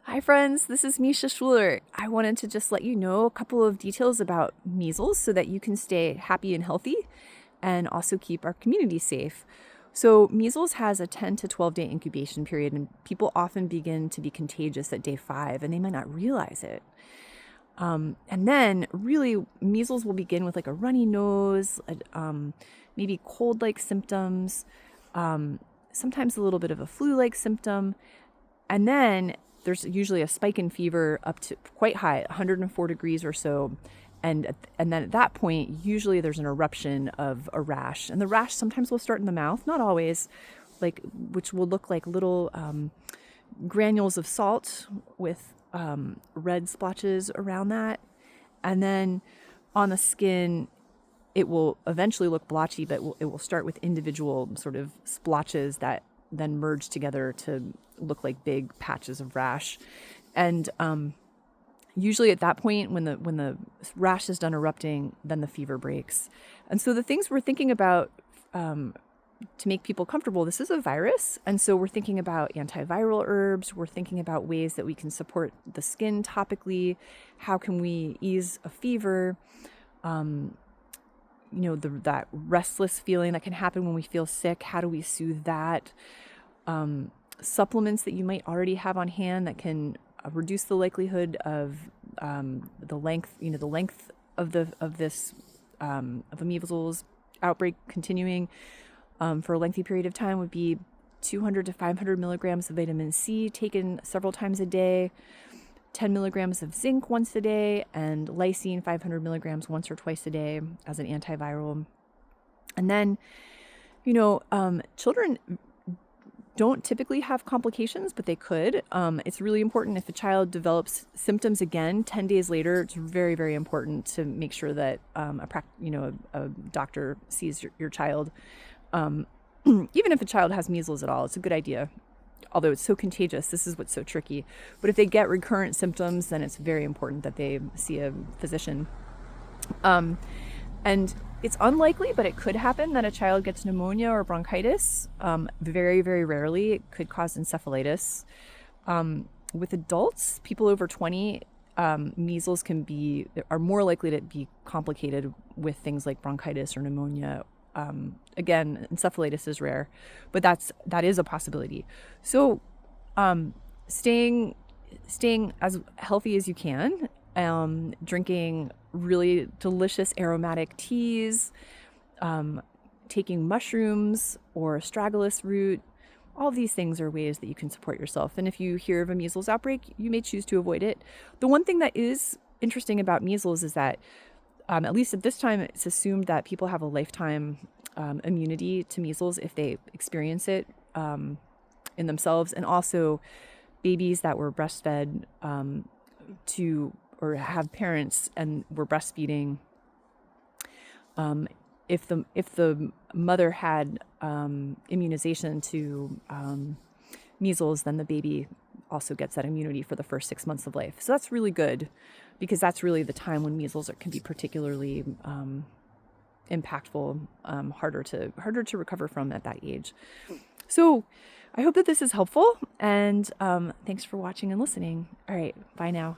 Hi friends, this is Misha Schuler. I wanted to just let you know a couple of details about measles so that you can stay happy and healthy and also keep our community safe. So measles has a 10 to 12 day incubation period, and people often begin to be contagious at day 5 and they might not realize it. And then really measles will begin with like a runny nose, maybe cold-like symptoms, sometimes a little bit of a flu-like symptom. And then there's usually a spike in fever up to quite high, 104 degrees or so. And then at that point, usually there's an eruption of a rash. And the rash sometimes will start in the mouth, not always, which will look like little granules of salt with red splotches around that. And then on the skin, it will eventually look blotchy, but it will start with individual sort of splotches that then merge together to look like big patches of rash. And usually at that point, when the rash is done erupting, then the fever breaks. And so the things we're thinking about to make people comfortable, this is a virus. And so we're thinking about antiviral herbs. We're thinking about ways that we can support the skin topically. How can we ease a fever? That restless feeling that can happen when we feel sick. How do we soothe that? Supplements that you might already have on hand that can reduce the likelihood of the length of a measles outbreak continuing for a lengthy period of time would be 200 to 500 milligrams of vitamin C taken several times a day, 10 milligrams of zinc once a day, and lysine 500 milligrams once or twice a day as an antiviral. And then, children don't typically have complications, but they could. It's really important if a child develops symptoms again 10 days later. It's very, very important to make sure that a doctor sees your child. Even if a child has measles at all, it's a good idea. Although it's so contagious, this is what's so tricky. But if they get recurrent symptoms, then it's very important that they see a physician. And it's unlikely, but it could happen that a child gets pneumonia or bronchitis. Very, very rarely. It could cause encephalitis. With adults, people over 20, measles are more likely to be complicated with things like bronchitis or pneumonia. Again, encephalitis is rare, but that is a possibility. So, staying as healthy as you can, drinking really delicious aromatic teas, taking mushrooms or astragalus root. All these things are ways that you can support yourself. And if you hear of a measles outbreak, you may choose to avoid it. The one thing that is interesting about measles is that at least at this time, it's assumed that people have a lifetime immunity to measles if they experience it in themselves. And also babies that were breastfed or have parents and were breastfeeding. If the mother had immunization to measles, then the baby also gets that immunity for the first 6 months of life. So that's really good, because that's really the time when measles can be particularly impactful, harder to recover from at that age. So I hope that this is helpful, and thanks for watching and listening. All right, bye now.